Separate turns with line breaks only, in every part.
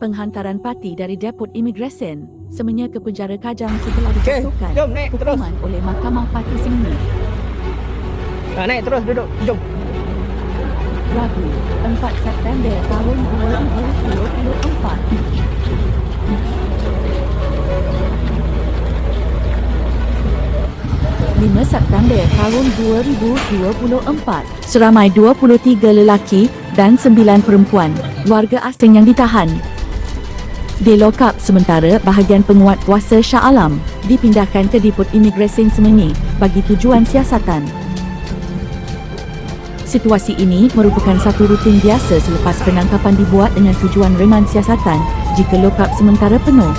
penghantaran parti dari depot imigresen Semenyi ke penjara Kajang setelah dijatuhkan hukuman oleh Mahkamah Parti Semenyi.
Naik terus, duduk, jom.
Rabu, 4 September tahun 2024. 5 September tahun 2024, seramai 23 lelaki dan 9 perempuan, warga asing yang ditahan. Di lokap sementara bahagian penguat kuasa Shah Alam dipindahkan ke depot imigresen Semenyi bagi tujuan siasatan. Situasi ini merupakan satu rutin biasa selepas penangkapan dibuat dengan tujuan reman siasatan jika lokap sementara penuh.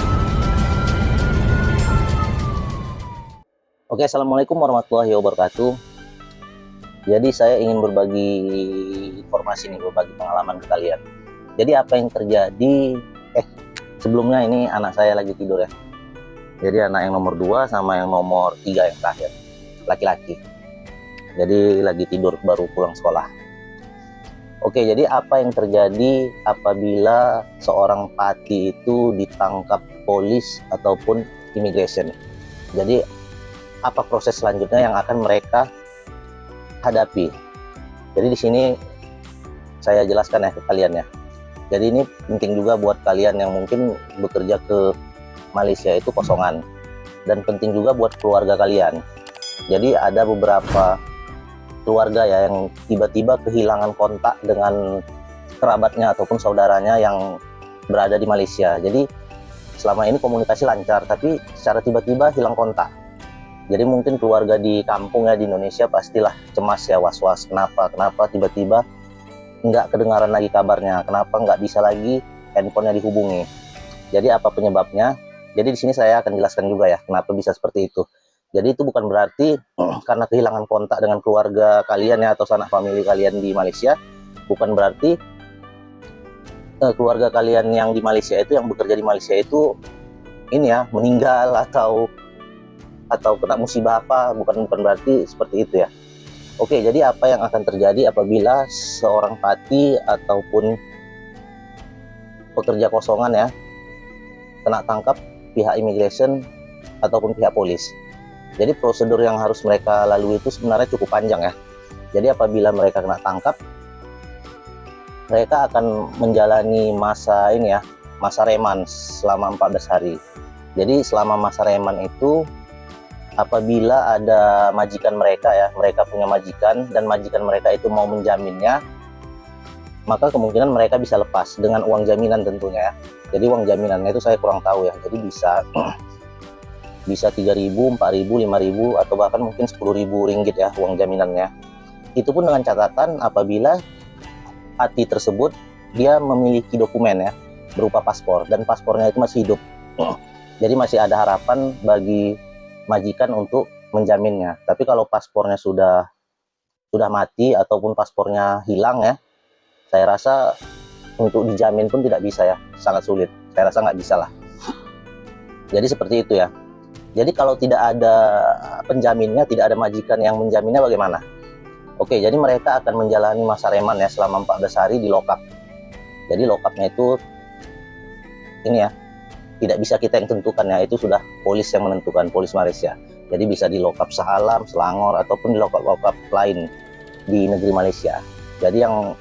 Oke, Assalamualaikum warahmatullahi wabarakatuh. Jadi saya ingin berbagi informasi nih, berbagi pengalaman ke kalian. Jadi apa yang terjadi, sebelumnya ini anak saya lagi tidur ya. Jadi anak yang nomor 2 sama yang nomor 3 yang terakhir, laki-laki. Jadi lagi tidur, baru pulang sekolah. Oke, jadi apa yang terjadi apabila seorang pati itu ditangkap polis ataupun immigration? Jadi apa proses selanjutnya yang akan mereka hadapi? Jadi di sini saya jelaskan ya ke kalian ya. Jadi ini penting juga buat kalian yang mungkin bekerja ke Malaysia itu kosongan, dan penting juga buat keluarga kalian. Jadi ada beberapa keluarga ya yang tiba-tiba kehilangan kontak dengan kerabatnya ataupun saudaranya yang berada di Malaysia. Jadi selama ini komunikasi lancar, tapi secara tiba-tiba hilang kontak. Jadi mungkin keluarga di kampung ya di Indonesia pastilah cemas ya, was-was. Kenapa tiba-tiba nggak kedengaran lagi kabarnya? Kenapa nggak bisa lagi handphonenya dihubungi? Jadi apa penyebabnya? Jadi di sini saya akan jelaskan juga ya kenapa bisa seperti itu. Jadi itu bukan berarti karena kehilangan kontak dengan keluarga kalian ya atau sanak famili kalian di Malaysia, bukan berarti keluarga kalian yang di Malaysia itu, yang bekerja di Malaysia itu ini ya meninggal atau kena musibah apa, bukan berarti seperti itu ya. Oke, jadi apa yang akan terjadi apabila seorang pati ataupun pekerja kosongan ya kena tangkap pihak immigration ataupun pihak polis? Jadi prosedur yang harus mereka lalui itu sebenarnya cukup panjang ya. Jadi apabila mereka kena tangkap, mereka akan menjalani masa ini ya, masa reman selama 14 hari. Jadi selama masa reman itu, apabila ada majikan mereka ya, mereka punya majikan dan majikan mereka itu mau menjaminnya, maka kemungkinan mereka bisa lepas dengan uang jaminan tentunya ya. Jadi uang jaminannya itu saya kurang tahu ya, jadi bisa 3.000, 4.000, 5.000 atau bahkan mungkin 10.000 ringgit ya uang jaminannya. Itu pun dengan catatan apabila pati tersebut dia memiliki dokumen ya berupa paspor, dan paspornya itu masih hidup. Jadi masih ada harapan bagi majikan untuk menjaminnya. Tapi kalau paspornya sudah mati ataupun paspornya hilang ya, saya rasa untuk dijamin pun tidak bisa ya, sangat sulit. Saya rasa nggak bisa lah. Jadi seperti itu ya. Jadi kalau tidak ada penjaminnya, tidak ada majikan yang menjaminnya, bagaimana? Oke, jadi mereka akan menjalani masa reman ya selama 14 hari di lokap. Jadi lokapnya itu ini ya, tidak bisa kita yang tentukan ya, itu sudah polis yang menentukan, polis Malaysia. Jadi bisa di lokap Shah Alam, Selangor, ataupun di lokap-lokap lain di negeri Malaysia. Jadi yang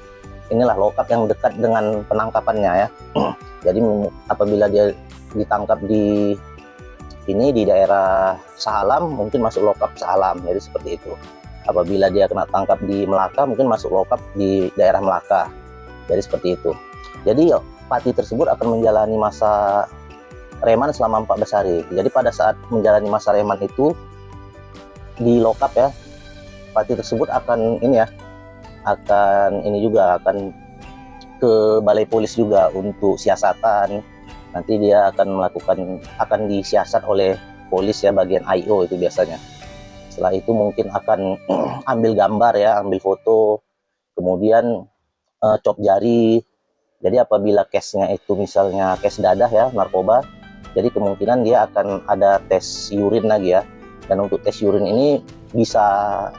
inilah lokap yang dekat dengan penangkapannya ya. Jadi apabila dia ditangkap di daerah Shah Alam, mungkin masuk lokap Shah Alam. Jadi seperti itu. Apabila dia kena tangkap di Melaka, mungkin masuk lokap di daerah Melaka. Jadi seperti itu. Jadi pati tersebut akan menjalani masa reman selama 14 hari. Jadi pada saat menjalani masa reman itu di lokap ya, pati tersebut akan akan ke balai polis juga untuk siasatan. Nanti dia akan disiasat oleh polis ya, bagian IO itu biasanya. Setelah itu mungkin akan ambil gambar ya, ambil foto, kemudian cop jari. Jadi apabila case-nya itu misalnya case dadah ya, narkoba, jadi kemungkinan dia akan ada tes urin lagi ya. Dan untuk tes urin ini bisa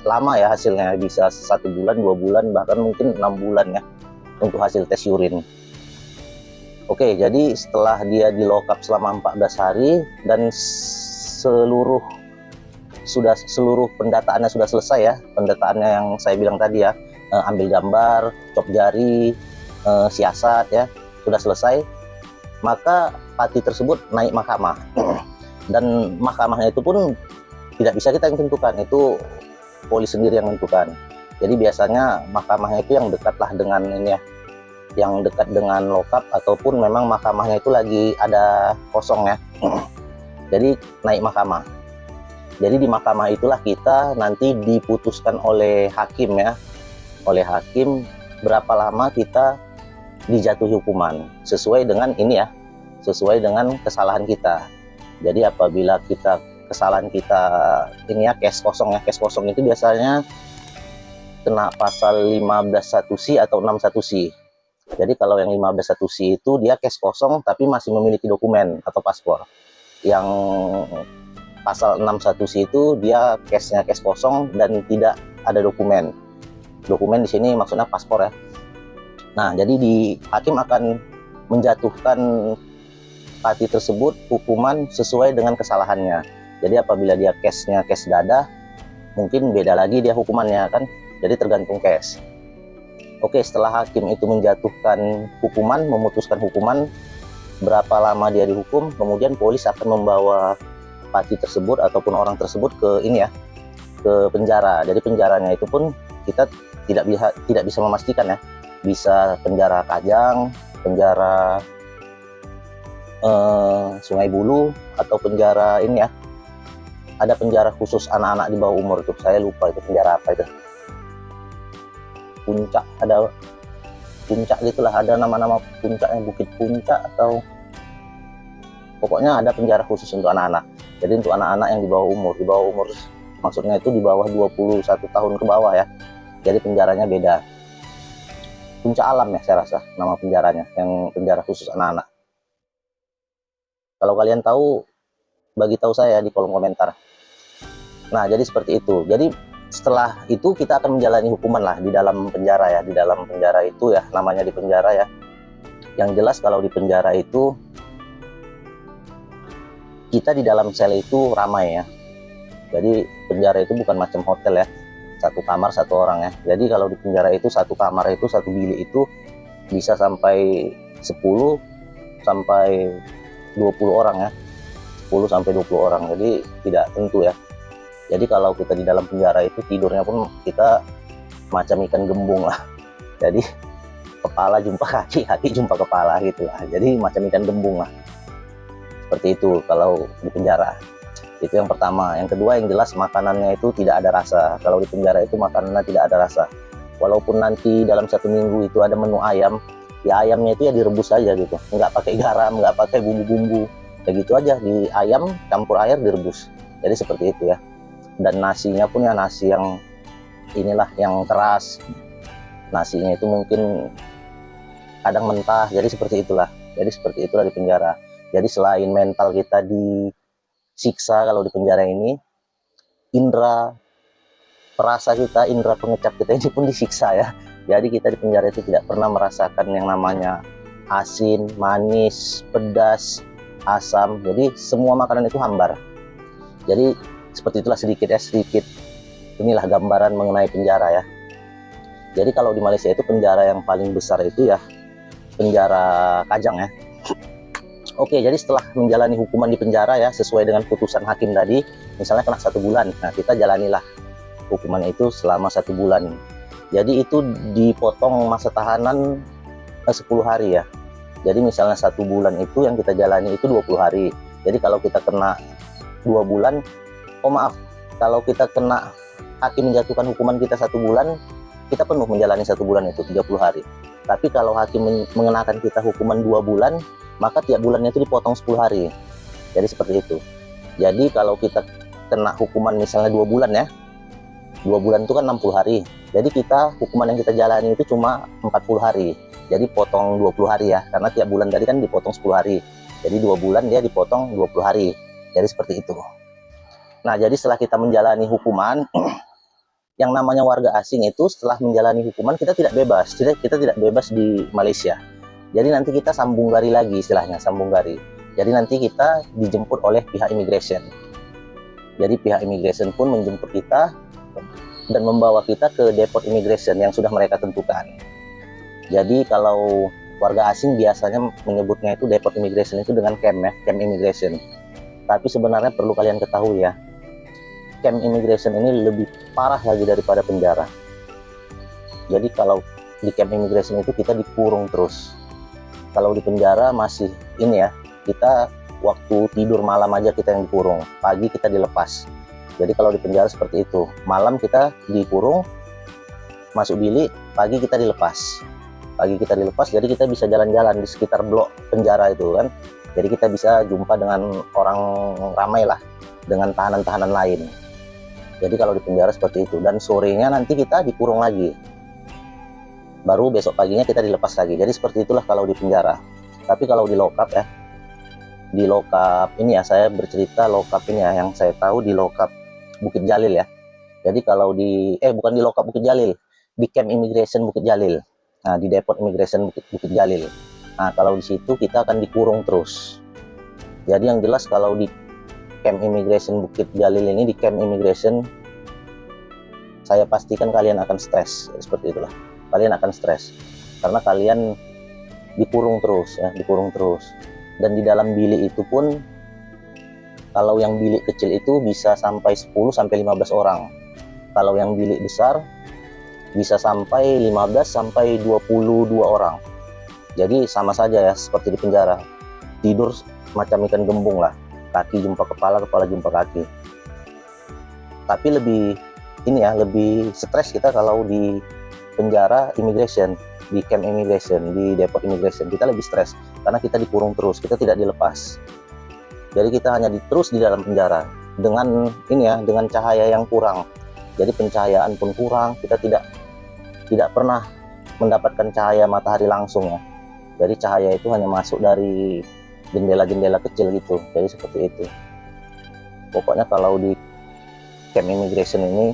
lama ya hasilnya, bisa 1 bulan, 2 bulan, bahkan mungkin 6 bulan ya untuk hasil tes urin. Oke, jadi setelah dia di lock up selama 14 hari dan seluruh pendataannya sudah selesai ya, pendataannya yang saya bilang tadi ya, ambil gambar, cop jari, siasat ya, sudah selesai, maka Pati tersebut naik mahkamah. Dan mahkamahnya itu pun tidak bisa kita yang tentukan, itu polis sendiri yang menentukan. Jadi biasanya mahkamahnya itu yang dekatlah dengan ini ya, yang dekat dengan lokap, ataupun memang mahkamahnya itu lagi ada kosong ya. Jadi naik mahkamah. Jadi di mahkamah itulah kita nanti diputuskan oleh hakim ya, oleh hakim berapa lama kita dijatuhi hukuman sesuai dengan ini ya, sesuai dengan kesalahan kita. Jadi apabila kesalahan kita ini ya, case kosong ya, case kosong itu biasanya kena pasal 15(1) atau 61(c). Jadi kalau yang 15(1) itu dia case kosong tapi masih memiliki dokumen atau paspor. Yang pasal 61(c) itu dia case-nya case kosong dan tidak ada dokumen. Dokumen di sini maksudnya paspor ya. Nah, jadi hakim akan menjatuhkan Pati tersebut hukuman sesuai dengan kesalahannya. Jadi apabila dia case-nya case dadah, mungkin beda lagi dia hukumannya kan. Jadi tergantung case. Oke, setelah hakim itu menjatuhkan hukuman, memutuskan hukuman, berapa lama dia dihukum, kemudian polis akan membawa Pati tersebut ataupun orang tersebut ke ini ya, ke penjara. Jadi penjaranya itu pun kita tidak bisa memastikan ya, bisa penjara Kajang, penjara Sungai Bulu, atau penjara ini ya, ada penjara khusus anak-anak di bawah umur tuh, saya lupa itu penjara apa itu, Puncak, ada Puncak gitulah, ada nama-nama puncaknya, Bukit Puncak atau pokoknya ada penjara khusus untuk anak-anak. Jadi untuk anak-anak yang di bawah umur maksudnya itu di bawah 21 tahun ke bawah ya. Jadi penjaranya beda. Puncak Alam ya saya rasa nama penjaranya, yang penjara khusus anak-anak. Kalau kalian tahu, bagi tahu saya di kolom komentar. Nah, jadi seperti itu. Jadi setelah itu kita akan menjalani hukuman lah di dalam penjara ya. Di dalam penjara itu ya, namanya di penjara ya. Yang jelas kalau di penjara itu, kita di dalam sel itu ramai ya. Jadi penjara itu bukan macam hotel ya, satu kamar satu orang ya. Jadi kalau di penjara itu satu kamar itu, satu bilik itu bisa sampai 10 sampai 20 orang ya, 10 sampai 20 orang. Jadi tidak tentu ya. Jadi kalau kita di dalam penjara itu tidurnya pun kita macam ikan gembung lah. Jadi kepala jumpa kaki, kaki jumpa kepala gitu lah. Jadi macam ikan gembung lah. Seperti itu kalau di penjara. Itu yang pertama. Yang kedua, yang jelas makanannya itu tidak ada rasa. Kalau di penjara itu makanannya tidak ada rasa. Walaupun nanti dalam 1 minggu itu ada menu ayam, ya ayamnya itu ya direbus aja gitu, nggak pakai garam, nggak pakai bumbu-bumbu, kayak gitu aja, di ayam campur air direbus. Jadi seperti itu ya. Dan nasinya pun ya nasi yang inilah, yang keras. Nasinya itu mungkin kadang mentah, jadi seperti itulah. Jadi seperti itulah di penjara. Jadi selain mental kita disiksa kalau di penjara ini, indera perasa kita, indera pengecap kita ini pun disiksa ya. Jadi kita di penjara itu tidak pernah merasakan yang namanya asin, manis, pedas, asam. Jadi semua makanan itu hambar. Jadi seperti itulah sedikit inilah gambaran mengenai penjara ya. Jadi kalau di Malaysia itu penjara yang paling besar itu ya penjara Kajang ya. Oke, jadi setelah menjalani hukuman di penjara ya, sesuai dengan putusan hakim tadi, misalnya kena 1 bulan, nah kita jalanilah hukumannya itu selama 1 bulan. Jadi itu dipotong masa tahanan 10 hari ya. Jadi misalnya 1 bulan itu yang kita jalani itu 20 hari. Jadi kalau kita kena 2 bulan, kalau kita kena hakim menjatuhkan hukuman kita 1 bulan, kita penuh menjalani 1 bulan itu 30 hari. Tapi kalau hakim mengenakan kita hukuman 2 bulan, maka tiap bulannya itu dipotong 10 hari. Jadi seperti itu. Jadi kalau kita kena hukuman misalnya 2 bulan ya, 2 bulan itu kan 60 hari. Jadi kita hukuman yang kita jalani itu cuma 40 hari. Jadi potong 20 hari ya, karena tiap bulan tadi kan dipotong 10 hari. Jadi 2 bulan dia dipotong 20 hari. Jadi seperti itu. Nah, jadi setelah kita menjalani hukuman, yang namanya warga asing itu setelah menjalani hukuman kita tidak bebas. Kita tidak bebas di Malaysia. Jadi nanti kita sambung gari lagi, istilahnya sambung gari. Jadi nanti kita dijemput oleh pihak immigration. Jadi pihak immigration pun menjemput kita dan membawa kita ke depot immigration yang sudah mereka tentukan. Jadi kalau warga asing biasanya menyebutnya itu depot immigration itu dengan camp ya, camp immigration. Tapi sebenarnya perlu kalian ketahui ya, camp immigration ini lebih parah lagi daripada penjara. Jadi kalau di camp immigration itu kita dikurung terus. Kalau di penjara masih ini ya, kita waktu tidur malam aja kita yang dikurung, pagi kita dilepas. Jadi kalau di penjara seperti itu, malam kita dikurung, masuk bilik, pagi kita dilepas. Pagi kita dilepas, jadi kita bisa jalan-jalan di sekitar blok penjara itu kan. Jadi kita bisa jumpa dengan orang ramai lah, dengan tahanan-tahanan lain. Jadi kalau di penjara seperti itu, dan sorenya nanti kita dikurung lagi. Baru besok paginya kita dilepas lagi. Jadi seperti itulah kalau di penjara. Tapi kalau di lokap ya, di lokap ini ya, saya bercerita lokap ini ya, yang saya tahu di lokap Bukit Jalil ya. Jadi kalau di bukan di lokap Bukit Jalil, di camp immigration Bukit Jalil. Nah, di depot immigration Bukit Jalil. Nah, kalau di situ kita akan dikurung terus. Jadi yang jelas kalau di camp immigration Bukit Jalil ini, di camp immigration, saya pastikan kalian akan stres. Seperti itulah. Kalian akan stres karena kalian dikurung terus ya, dikurung terus. Dan di dalam bilik itu pun, kalau yang bilik kecil itu bisa sampai 10 sampai 15 orang. Kalau yang bilik besar bisa sampai 15 sampai 22 orang. Jadi sama saja ya, seperti di penjara. Tidur macam ikan gembung lah, kaki jumpa kepala, kepala jumpa kaki. Tapi lebih ini ya, lebih stres kita kalau di penjara immigration, di camp immigration, di depot immigration. Kita lebih stres karena kita dikurung terus, kita tidak dilepas. Jadi kita hanya terus di dalam penjara dengan ini ya, dengan cahaya yang kurang. Jadi pencahayaan pun kurang, kita tidak pernah mendapatkan cahaya matahari langsung ya. Jadi cahaya itu hanya masuk dari jendela-jendela kecil gitu. Jadi seperti itu. Pokoknya kalau di camp immigration ini,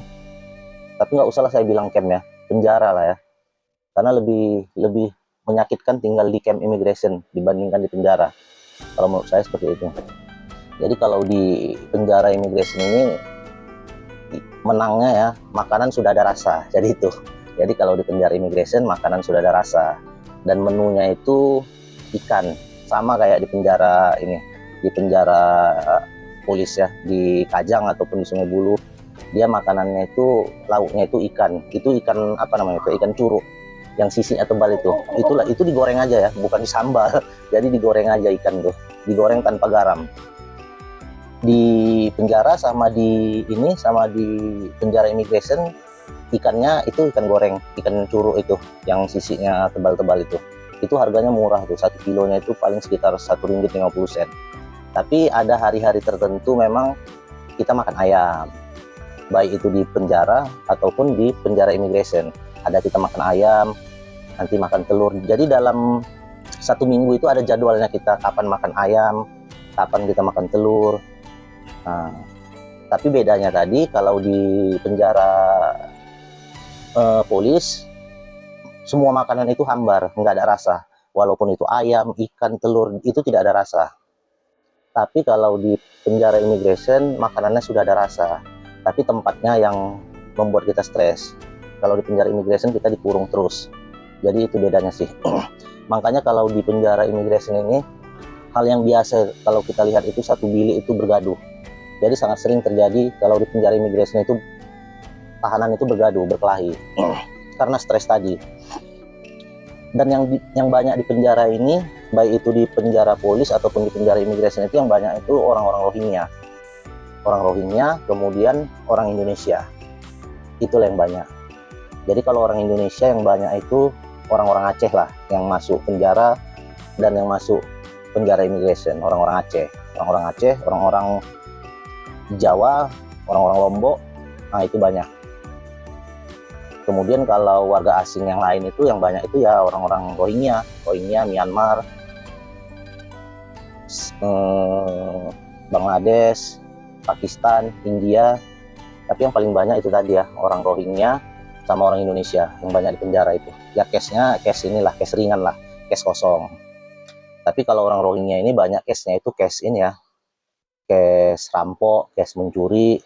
tapi nggak usah lah saya bilang camp ya, penjara lah ya, karena lebih menyakitkan tinggal di camp immigration dibandingkan di penjara. Kalau menurut saya seperti itu. Jadi kalau di penjara immigration ini menangnya ya, makanan sudah ada rasa. Jadi itu. Jadi kalau di penjara immigration makanan sudah ada rasa, dan menunya itu ikan, sama kayak di penjara ini, di penjara polis ya, di Kajang ataupun di Sungai Bulu. Dia makanannya itu, lauknya itu ikan apa namanya itu, ikan curug yang sisinya tebal itu. Itu digoreng aja ya, bukan disambal. Jadi digoreng aja ikan tuh, digoreng tanpa garam. Di penjara sama di penjara immigration, ikannya itu ikan goreng, ikan curug itu yang sisinya tebal-tebal itu harganya murah tuh, 1 kilonya itu paling sekitar Rp1.50. Tapi ada hari-hari tertentu memang kita makan ayam, baik itu di penjara ataupun di penjara immigration. Ada kita makan ayam, nanti makan telur. Jadi dalam 1 minggu itu ada jadwalnya kita kapan makan ayam, kapan kita makan telur. Nah, tapi bedanya tadi kalau di penjara polis, semua makanan itu hambar, nggak ada rasa. Walaupun itu ayam, ikan, telur, itu tidak ada rasa. Tapi kalau di penjara immigration, makanannya sudah ada rasa. Tapi tempatnya yang membuat kita stres. Kalau di penjara immigration kita dikurung terus. Jadi itu bedanya sih. Makanya kalau di penjara immigration ini, hal yang biasa kalau kita lihat itu satu bilik itu bergaduh. Jadi sangat sering terjadi kalau di penjara immigration itu tahanan itu bergaduh, berkelahi karena stres tadi. Dan yang banyak di penjara ini, baik itu di penjara polis ataupun di penjara immigration, itu yang banyak itu orang-orang Rohingya. Orang Rohingya, kemudian orang Indonesia. Itulah yang banyak. Jadi kalau orang Indonesia yang banyak itu orang-orang Aceh lah yang masuk penjara, dan yang masuk penjara immigration orang-orang Aceh. Orang-orang Aceh, orang-orang Jawa, orang-orang Lombok, nah itu banyak. Kemudian kalau warga asing yang lain itu yang banyak itu ya orang-orang Rohingya, Myanmar, Bangladesh, Pakistan, India. Tapi yang paling banyak itu tadi ya, orang Rohingya sama orang Indonesia yang banyak di penjara itu. Ya case inilah, case ringan lah. cash kosong. Tapi kalau orang Rohingya ini banyak case-nya itu case ini ya, case rampok, case mencuri,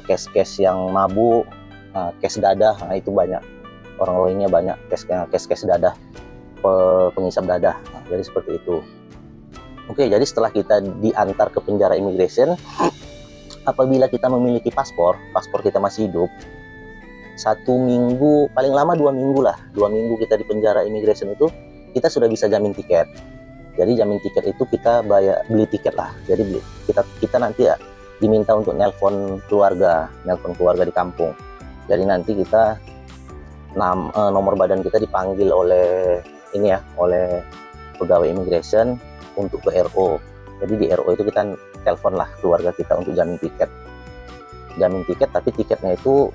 case yang mabuk, case dadah. Nah, itu banyak orang Rohingya, banyak case dadah, pengisap dadah. Nah, jadi seperti itu. Oke, jadi setelah kita diantar ke penjara imigrasi, apabila kita memiliki paspor kita masih hidup, 1 minggu, paling lama 2 minggu lah, 2 minggu kita di penjara imigrasi itu, kita sudah bisa jamin tiket. Jadi jamin tiket itu kita beli tiket lah. Jadi kita nanti ya diminta untuk nelpon keluarga di kampung. Jadi nanti kita nomor badan kita dipanggil oleh ini ya, oleh pegawai imigrasi untuk ke RO. Jadi di RO itu kita telepon lah keluarga kita untuk jamin tiket. Jamin tiket, tapi tiketnya itu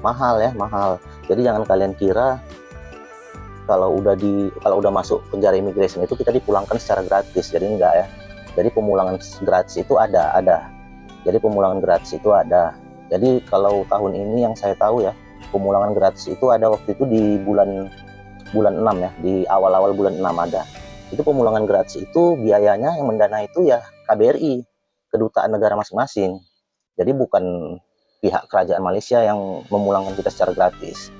mahal ya, mahal. Jadi jangan kalian kira kalau udah masuk penjara imigrasi itu kita dipulangkan secara gratis. Jadi enggak ya. Jadi pemulangan gratis itu ada. Jadi pemulangan gratis itu ada. Jadi kalau tahun ini yang saya tahu ya, pemulangan gratis itu ada waktu itu di bulan 6 ya, di awal-awal bulan 6 ada. Itu pemulangan gratis itu biayanya yang mendanai itu ya KBRI, kedutaan negara masing-masing. Jadi bukan pihak kerajaan Malaysia yang memulangkan kita secara gratis.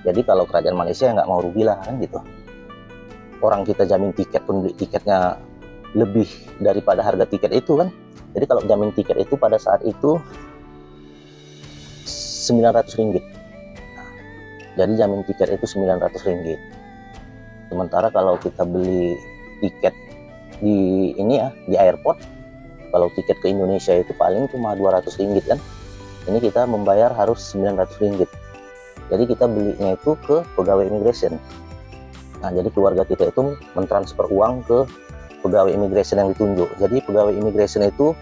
Jadi kalau kerajaan Malaysia nggak mau rugi lah kan gitu. Orang kita jamin tiket pun beli tiketnya lebih daripada harga tiket itu kan. Jadi kalau jamin tiket itu pada saat itu 900 ringgit. Jadi jamin tiket itu 900 ringgit. Sementara kalau kita beli tiket di ini ya, di airport, kalau tiket ke Indonesia itu paling cuma 200 ringgit kan. Ini kita membayar harus 900 ringgit. Jadi kita belinya itu ke pegawai imigrasi. Nah, jadi keluarga kita itu mentransfer uang ke pegawai imigrasi yang ditunjuk. Jadi pegawai imigrasi itu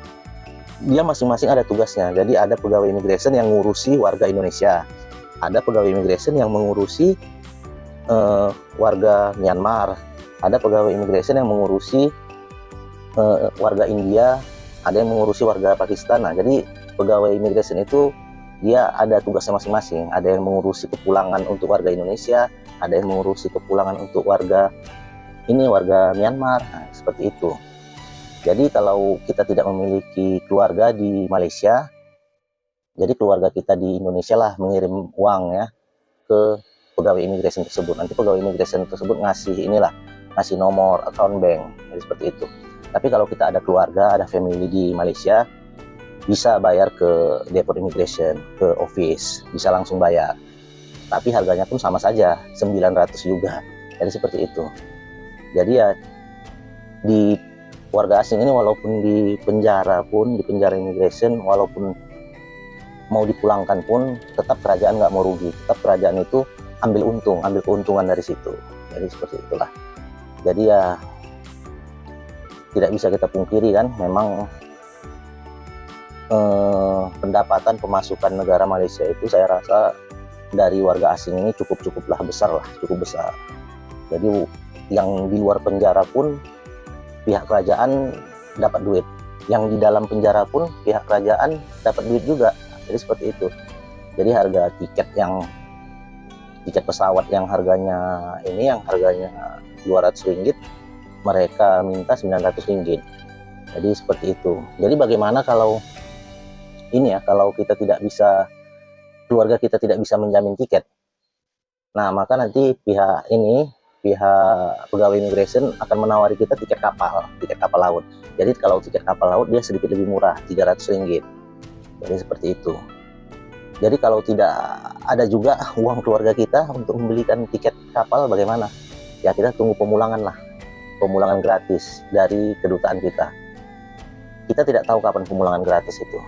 dia masing-masing ada tugasnya. Jadi ada pegawai imigrasi yang ngurusi warga Indonesia, ada pegawai imigrasi yang mengurusi warga Myanmar, ada pegawai imigrasi yang mengurusi warga India, ada yang mengurusi warga Pakistan. Nah, jadi pegawai imigrasi itu dia ada tugasnya masing-masing. Ada yang mengurusi kepulangan untuk warga Indonesia, ada yang mengurusi kepulangan untuk warga Myanmar. Nah, seperti itu. Jadi kalau kita tidak memiliki keluarga di Malaysia, jadi keluarga kita di Indonesia lah mengirim uang ya ke pegawai imigrasi tersebut. Nanti pegawai imigrasi tersebut ngasih nomor account bank. Jadi seperti itu. Tapi kalau kita ada keluarga, ada family di Malaysia, bisa bayar ke depot immigration, ke office, bisa langsung bayar. Tapi harganya pun sama saja, 900 juga. Jadi seperti itu. Jadi ya di warga asing ini walaupun di penjara immigration, walaupun mau dipulangkan pun tetap kerajaan nggak mau rugi. Tetap kerajaan itu ambil keuntungan dari situ. Jadi seperti itulah. Jadi ya tidak bisa kita pungkiri kan, memang pendapatan pemasukan negara Malaysia itu saya rasa dari warga asing ini cukup besar. Jadi yang di luar penjara pun pihak kerajaan dapat duit, yang di dalam penjara pun pihak kerajaan dapat duit juga. Jadi seperti itu. Jadi harga tiket pesawat yang harganya 200 ringgit, mereka minta 900 ringgit. Jadi seperti itu. Jadi bagaimana kalau keluarga kita tidak bisa menjamin tiket. Nah, maka nanti pihak pegawai imigrasi akan menawari kita tiket kapal laut. Jadi kalau tiket kapal laut dia sedikit lebih murah, 300 ringgit. Jadi seperti itu. Jadi kalau tidak ada juga uang keluarga kita untuk membelikan tiket kapal, bagaimana? Ya kita tunggu pemulangan gratis dari kedutaan kita. Kita tidak tahu kapan pemulangan gratis itu.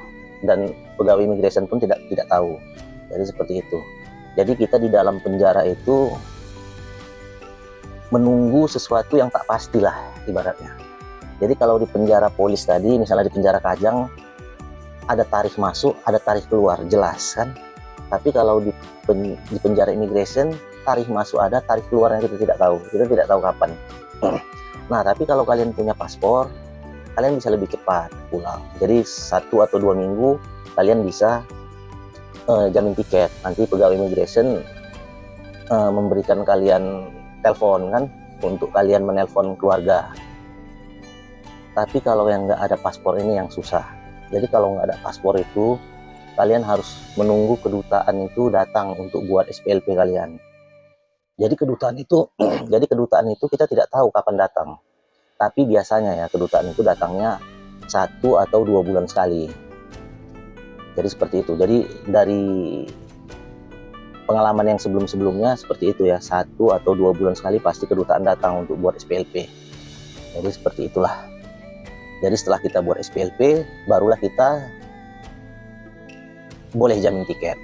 Dan pegawai imigrasi pun tidak tahu. Jadi seperti itu. Jadi kita di dalam penjara itu menunggu sesuatu yang tak pastilah ibaratnya. Jadi kalau di penjara polis tadi, misalnya di penjara Kajang, ada tarikh masuk, ada tarikh keluar, jelas kan. Tapi kalau di penjara imigrasi, tarikh masuk ada, tarikh keluarnya kita tidak tahu kapan. Nah, tapi kalau kalian punya paspor, kalian bisa lebih cepat pulang. Jadi 1 atau 2 minggu kalian bisa jamin tiket. Nanti pegawai imigrasi memberikan kalian telepon kan, untuk kalian menelpon keluarga. Tapi kalau yang nggak ada paspor ini yang susah. Jadi kalau nggak ada paspor itu, kalian harus menunggu kedutaan itu datang untuk buat SPLP kalian. Jadi kedutaan itu, jadi kedutaan itu kita tidak tahu kapan datang. Tapi biasanya ya kedutaan itu datangnya 1 atau 2 bulan sekali. Jadi seperti itu. Jadi dari pengalaman yang sebelum-sebelumnya seperti itu ya, 1 atau 2 bulan sekali pasti kedutaan datang untuk buat SPLP. Jadi seperti itulah. Jadi setelah kita buat SPLP, barulah kita boleh jamin tiket.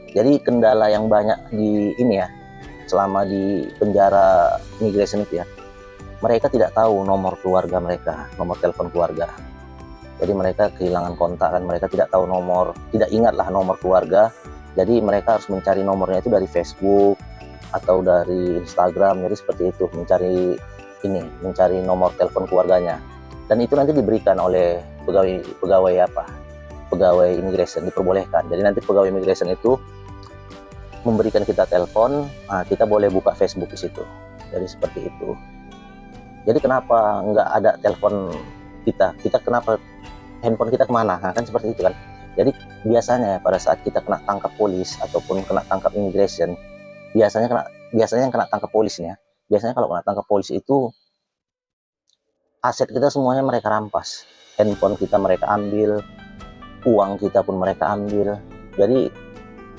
Jadi kendala yang banyak di ini ya, selama di penjara imigrasi itu ya, mereka tidak tahu nomor keluarga mereka, nomor telepon keluarga. Jadi mereka kehilangan kontak kan, mereka tidak tahu nomor, tidak ingatlah nomor keluarga. Jadi mereka harus mencari nomornya itu dari Facebook atau dari Instagram. Jadi seperti itu, mencari nomor telepon keluarganya. Dan itu nanti diberikan oleh pegawai immigration, diperbolehkan. Jadi nanti pegawai immigration itu memberikan kita telepon, kita boleh buka Facebook di situ. Jadi seperti itu. Jadi kenapa nggak ada telepon kita kenapa handphone kita kemana? Nah, kan seperti itu kan. Jadi biasanya pada saat kita kena tangkap polis ataupun kena tangkap immigration, biasanya yang kena tangkap polisnya, biasanya kalau kena tangkap polisi itu aset kita semuanya mereka rampas, handphone kita mereka ambil, uang kita pun mereka ambil. Jadi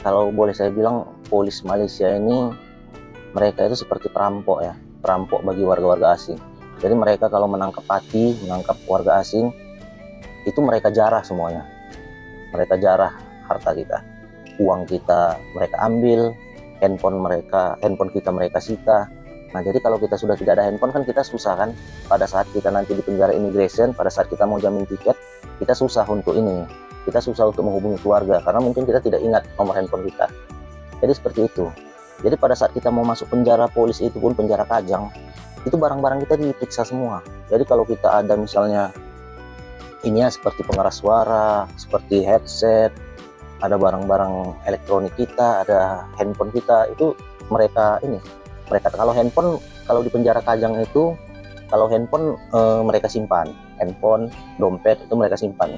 kalau boleh saya bilang, polis Malaysia ini mereka itu seperti perampok ya, perampok bagi warga-warga asing. Jadi mereka kalau menangkap warga asing itu mereka jarah semuanya. Mereka jarah harta kita, uang kita mereka ambil, handphone kita mereka sita. Nah, jadi kalau kita sudah tidak ada handphone kan kita susah kan, pada saat kita nanti di penjara immigration, pada saat kita mau jamin tiket, kita susah untuk menghubungi keluarga, karena mungkin kita tidak ingat nomor handphone kita. Jadi seperti itu. Jadi pada saat kita mau masuk penjara polis itu pun penjara Kajang, itu barang-barang kita diperiksa semua. Jadi kalau kita ada misalnya ini ya, seperti pengeras suara, seperti headset, ada barang-barang elektronik kita, ada handphone kita, itu mereka kalau handphone, kalau di penjara Kajang itu, kalau handphone mereka simpan, handphone, dompet itu mereka simpan.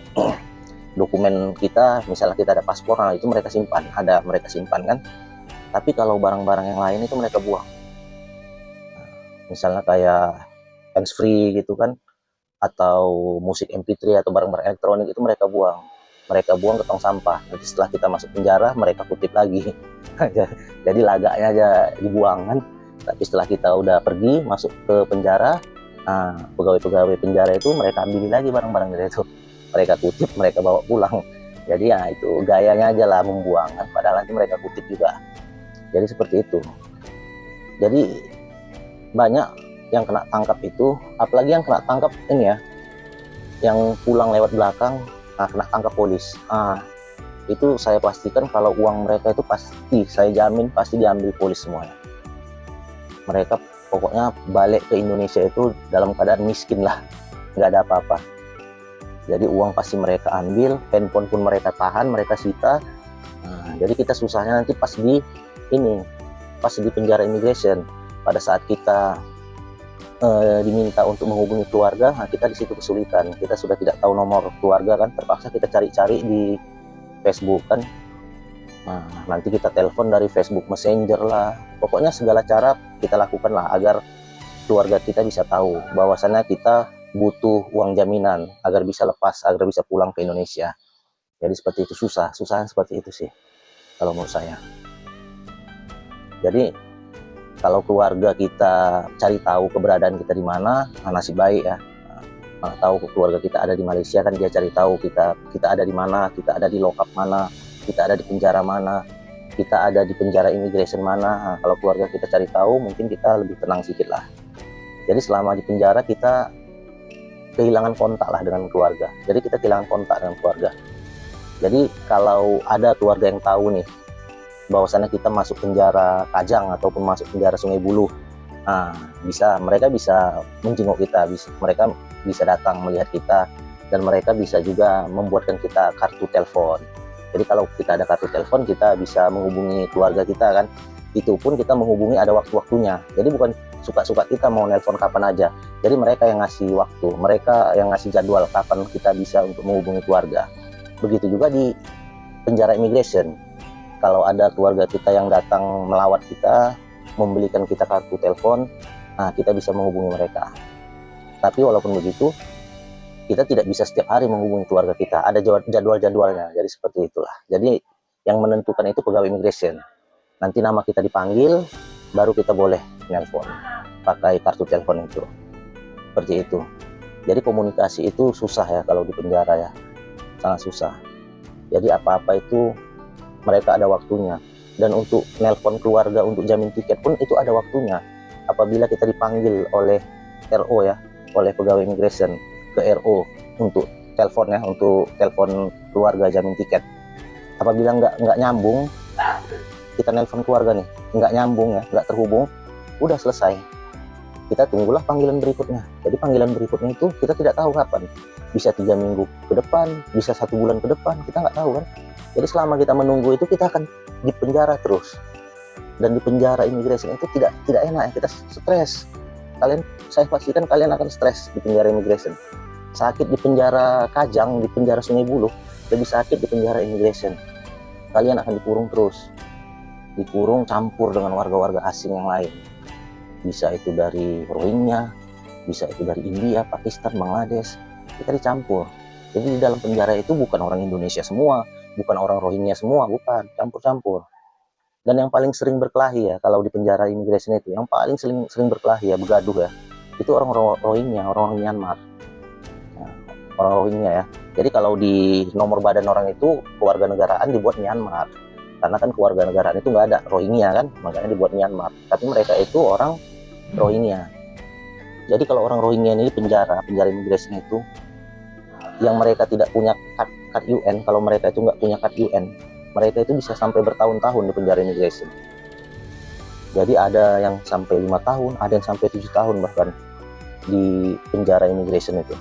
Dokumen kita, misalnya kita ada paspor, nah itu mereka simpan kan. Tapi kalau barang-barang yang lain itu mereka buang. Misalnya kayak handsfree gitu kan, atau musik MP3 atau barang-barang elektronik itu mereka buang ke tong sampah. Nanti setelah kita masuk penjara mereka kutip lagi. Jadi lagaknya aja dibuang kan. Tapi setelah kita udah pergi masuk ke penjara, pegawai-pegawai penjara itu mereka ambil lagi barang-barang itu, mereka kutip, mereka bawa pulang. Jadi ya itu gayanya aja lah membuang kan, padahal nanti mereka kutip juga. Jadi seperti itu. Jadi banyak yang kena tangkap itu, apalagi yang kena tangkap ini ya, yang pulang lewat belakang, kena tangkap polis. Itu saya pastikan kalau uang mereka itu pasti, saya jamin pasti diambil polis semuanya. Mereka pokoknya balik ke Indonesia itu dalam keadaan miskin lah, nggak ada apa-apa. Jadi uang pasti mereka ambil, handphone pun mereka tahan, mereka sita. Jadi kita susahnya nanti pas di penjara immigration, pada saat kita diminta untuk menghubungi keluarga, kita di situ kesulitan. Kita sudah tidak tahu nomor keluarga kan, terpaksa kita cari-cari di Facebook kan. Nanti kita telepon dari Facebook Messenger lah. Pokoknya segala cara kita lakukan lah agar keluarga kita bisa tahu bahwasannya kita butuh uang jaminan agar bisa lepas, agar bisa pulang ke Indonesia. Jadi seperti itu, susah seperti itu sih kalau menurut saya. Jadi kalau keluarga kita cari tahu keberadaan kita di mana, nasib baik ya. Tahu keluarga kita ada di Malaysia kan, dia cari tahu kita ada di mana, kita ada di lokap mana, kita ada di penjara mana, kita ada di penjara immigration mana. Kalau keluarga kita cari tahu, mungkin kita lebih tenang sedikit lah. Jadi selama di penjara kita kehilangan kontak lah dengan keluarga. Jadi kita kehilangan kontak dengan keluarga. Jadi kalau ada keluarga yang tahu nih bahwasannya kita masuk penjara Kajang ataupun masuk penjara Sungai Buloh, mereka bisa menjenguk kita, mereka bisa datang melihat kita, dan mereka bisa juga membuatkan kita kartu telepon. Jadi kalau kita ada kartu telepon, kita bisa menghubungi keluarga kita kan. Itu pun kita menghubungi ada waktu-waktunya. Jadi bukan suka-suka kita mau nelpon kapan aja. Jadi mereka yang ngasih waktu, mereka yang ngasih jadwal kapan kita bisa untuk menghubungi keluarga. Begitu juga di penjara imigrasi. Kalau ada keluarga kita yang datang melawat kita, membelikan kita kartu telepon, nah kita bisa menghubungi mereka. Tapi walaupun begitu, kita tidak bisa setiap hari menghubungi keluarga kita. Ada jadwal-jadwalnya, jadi seperti itulah. Jadi yang menentukan itu pegawai imigrasi. Nanti nama kita dipanggil, baru kita boleh nelpon pakai kartu telepon itu. Seperti itu. Jadi komunikasi itu susah ya kalau di penjara ya, sangat susah. Jadi apa-apa itu mereka ada waktunya. Dan untuk nelpon keluarga untuk jamin tiket pun itu ada waktunya. Apabila kita dipanggil oleh RO ya, oleh pegawai imigrasi ke RO untuk telepon ya, untuk telepon keluarga jamin tiket. Apabila nggak nyambung, kita nelpon keluarga nih, nggak nyambung ya, nggak terhubung, udah selesai. Kita tunggulah panggilan berikutnya. Jadi panggilan berikutnya itu kita tidak tahu kapan. Bisa 3 minggu ke depan, bisa 1 bulan ke depan, kita nggak tahu kan. Jadi selama kita menunggu itu kita akan dipenjara terus. Dan di penjara imigrasi itu tidak enak ya, kita stres. Saya pastikan kalian akan stres di penjara imigrasi. Sakit di penjara Kajang, di penjara Sungai Buloh, lebih sakit di penjara imigrasi. Kalian akan dikurung terus. Dikurung campur dengan warga-warga asing yang lain. Bisa itu dari Rohingya, bisa itu dari India, Pakistan, Bangladesh. Kita dicampur. Jadi di dalam penjara itu bukan orang Indonesia semua, bukan orang Rohingya semua, bukan, campur-campur. Dan yang paling sering berkelahi ya, kalau di penjara imigrasi itu, yang paling sering berkelahi ya, begaduh ya, itu orang Rohingya, orang Myanmar. Nah, orang Rohingya ya. Jadi kalau di nomor badan orang itu, kewarganegaraan dibuat Myanmar. Karena kan kewarganegaraan itu nggak ada Rohingya kan, makanya dibuat Myanmar. Tapi mereka itu orang Rohingya. Jadi kalau orang Rohingya ini penjara imigrasi itu, yang mereka tidak punya kad UN, kalau mereka itu nggak punya kad UN, mereka itu bisa sampai bertahun-tahun di penjara imigrasi. Jadi ada yang sampai 5 tahun, ada yang sampai 7 tahun bahkan di penjara imigrasi itu.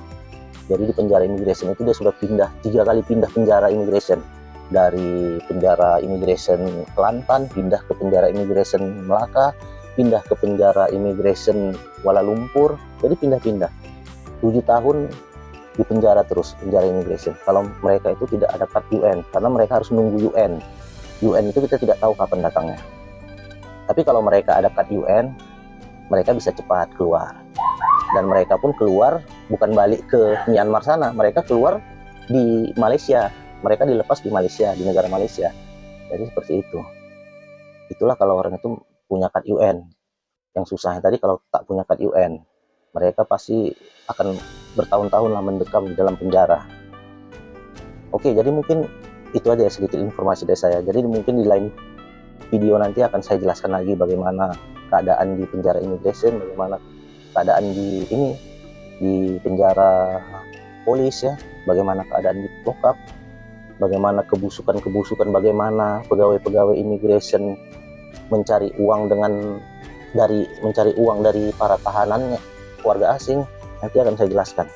Jadi di penjara imigrasi itu dia sudah 3 kali pindah penjara imigrasi. Dari penjara imigrasi Kelantan, pindah ke penjara imigrasi Melaka, pindah ke penjara imigrasi Kuala Lumpur. Jadi pindah-pindah. 7 tahun di penjara terus, penjara imigrasi. Kalau mereka itu tidak ada kad UN, karena mereka harus menunggu UN. UN itu kita tidak tahu kapan datangnya. Tapi kalau mereka ada kad UN, mereka bisa cepat keluar. Dan mereka pun keluar bukan balik ke Myanmar sana, mereka keluar di Malaysia. Mereka dilepas di Malaysia, di negara Malaysia. Jadi seperti itu. Itulah kalau orang itu punya kad UN. Yang susahnya tadi kalau tak punya kad UN, mereka pasti akan bertahun-tahun lah mendekam di dalam penjara. Oke, jadi mungkin itu aja sedikit informasi dari saya. Jadi mungkin di lain video nanti akan saya jelaskan lagi bagaimana keadaan di penjara imigrasi, bagaimana keadaan di penjara polis ya, bagaimana keadaan di lock-up, bagaimana kebusukan-kebusukan, bagaimana pegawai-pegawai imigrasi mencari uang dari para tahanannya, warga asing, nanti akan saya jelaskan.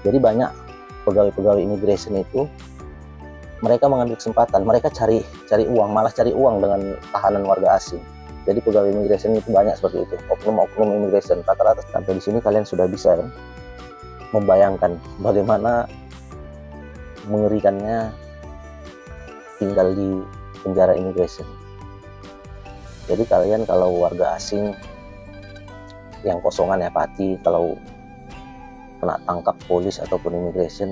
Jadi banyak pegawai-pegawai imigrasi itu mereka mengambil kesempatan, mereka cari uang, malah cari uang dengan tahanan warga asing. Jadi pegawai imigrasi itu banyak seperti itu, oknum-oknum imigrasi. Rata-rata sampai di sini kalian sudah bisa kan membayangkan bagaimana mengerikannya tinggal di penjara imigrasi. Jadi kalian kalau warga asing yang kosongan ya Pati, kalau kena tangkap polis ataupun imigrasi,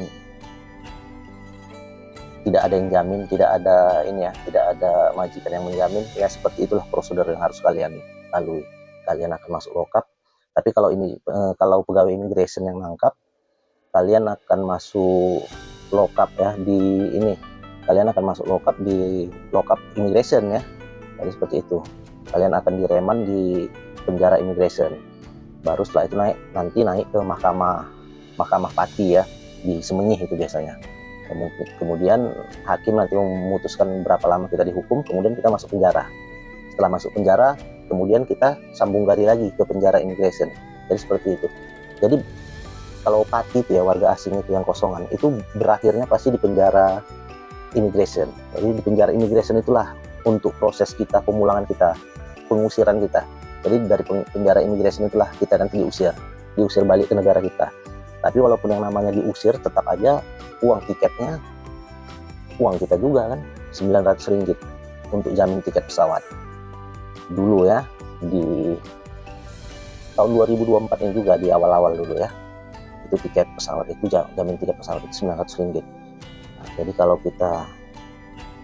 tidak ada yang jamin, tidak ada tidak ada majikan yang menjamin ya. Seperti itulah prosedur yang harus kalian lalui. Kalian akan masuk lock-up. Tapi kalau pegawai imigrasi yang nangkap, kalian akan masuk lock-up ya kalian akan masuk lock-up di lock-up imigrasi ya. Jadi seperti itu. Kalian akan direman di penjara imigrasi. Baru setelah itu naik ke mahkamah Pati ya, di Semenyih itu biasanya. Kemudian hakim nanti memutuskan berapa lama kita dihukum, kemudian kita masuk penjara. Setelah masuk penjara, kemudian kita sambung gari lagi ke penjara imigrasi. Jadi seperti itu. Jadi kalau Pati itu ya, warga asing itu yang kosongan, itu berakhirnya pasti di penjara imigrasi. Jadi di penjara imigrasi itulah untuk proses kita, pemulangan kita. pengusiran kita. Jadi dari penjara imigrasi itulah kita nanti diusir balik ke negara kita. Tapi walaupun yang namanya diusir, tetap aja uang tiketnya uang kita juga kan, 900 ringgit untuk jamin tiket pesawat. Dulu ya, di tahun 2024 ini juga, di awal-awal dulu ya, itu tiket pesawat itu, jamin tiket pesawat itu 900 ringgit. Nah, jadi kalau kita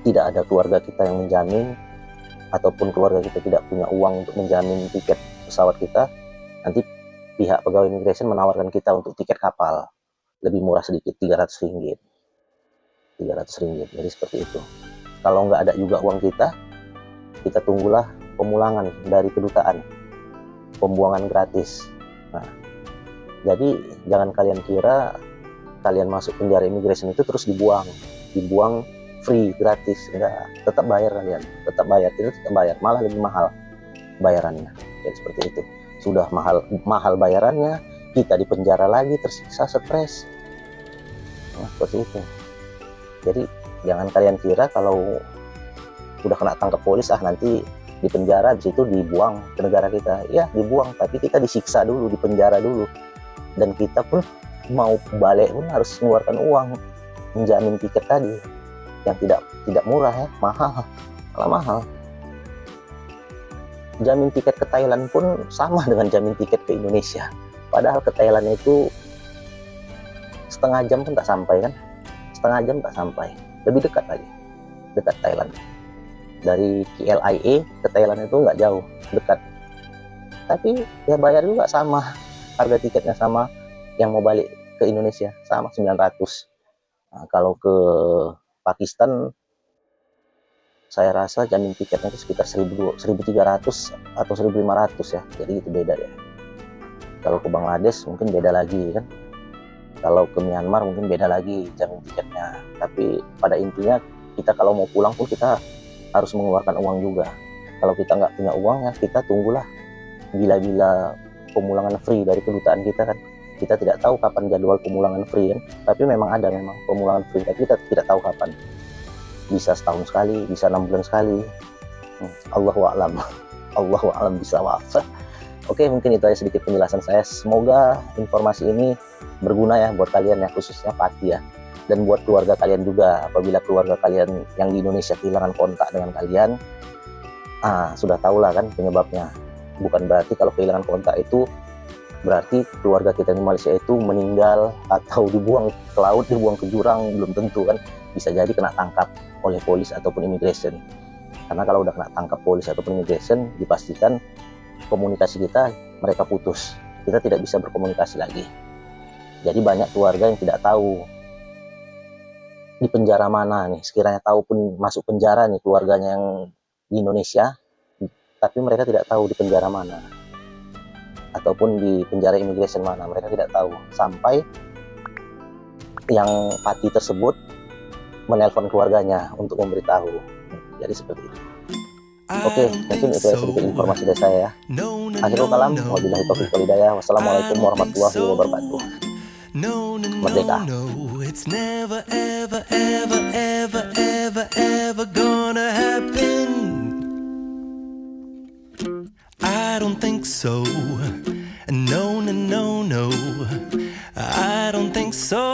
tidak ada keluarga kita yang menjamin, ataupun keluarga kita tidak punya uang untuk menjamin tiket pesawat kita, nanti pihak pegawai imigrasi menawarkan kita untuk tiket kapal lebih murah sedikit, 300 ringgit. 300 ringgit, jadi seperti itu. Kalau nggak ada juga uang kita tunggulah pemulangan dari kedutaan, pembuangan gratis. Nah, jadi jangan kalian kira kalian masuk penjara imigrasi itu terus dibuang free, gratis. Enggak, tetap bayar kalian, tetap bayar, malah lebih mahal bayarannya. Jadi seperti itu. Sudah mahal bayarannya, kita dipenjara lagi, tersiksa, stres. Nah, seperti itu. Jadi jangan kalian kira kalau udah kena tangkap polis nanti di penjara, habis itu dibuang ke negara kita. Ya dibuang, tapi kita disiksa dulu, di penjara dulu, dan kita pun mau balik pun harus mengeluarkan uang menjamin tiket tadi yang tidak murah ya, malah mahal. Jamin tiket ke Thailand pun sama dengan jamin tiket ke Indonesia, padahal ke Thailand itu setengah jam pun tak sampai kan, lebih dekat lagi, dekat Thailand. Dari KLIA ke Thailand itu nggak jauh, dekat. Tapi ya bayar juga sama, harga tiketnya sama, yang mau balik ke Indonesia sama 900. Nah, kalau ke Pakistan saya rasa jamin tiketnya itu sekitar 1.300 atau 1.500 ya, jadi itu beda ya. Kalau ke Bangladesh mungkin beda lagi kan, kalau ke Myanmar mungkin beda lagi jamin tiketnya. Tapi pada intinya kita kalau mau pulang pun kita harus mengeluarkan uang juga. Kalau kita nggak punya uang ya kita tunggulah bila pemulangan free dari kedutaan kita kan. Kita tidak tahu kapan jadwal pemulangan free kan, tapi memang ada pemulangan free, tapi kita tidak tahu kapan. Bisa setahun sekali, bisa 6 bulan sekali. Allahu a'lam bishawab. Oke, mungkin itu aja sedikit penjelasan saya. Semoga informasi ini berguna ya buat kalian ya, khususnya Pati ya, dan buat keluarga kalian juga. Apabila keluarga kalian yang di Indonesia kehilangan kontak dengan kalian, sudah tahulah kan penyebabnya. Bukan berarti kalau kehilangan kontak itu berarti keluarga kita di Malaysia itu meninggal atau dibuang ke laut, dibuang ke jurang, belum tentu kan. Bisa jadi kena tangkap oleh polis ataupun immigration. Karena kalau udah kena tangkap polis ataupun immigration, dipastikan komunikasi kita mereka putus. Kita tidak bisa berkomunikasi lagi. Jadi banyak keluarga yang tidak tahu di penjara mana nih. Sekiranya tahu pun masuk penjara nih keluarganya yang di Indonesia, tapi mereka tidak tahu di penjara mana, ataupun di penjara immigration mana, mereka tidak tahu. Sampai yang Pati tersebut menelpon keluarganya untuk memberitahu. Jadi seperti itu. Oke, mungkin itu ya sedikit informasi dari saya ya. Akhirul kalam, wabillahi taufiq wal hidayah. Wassalamualaikum warahmatullahi wabarakatuh. Merdeka.
It's never ever ever ever ever ever gonna happen. I don't think so. No.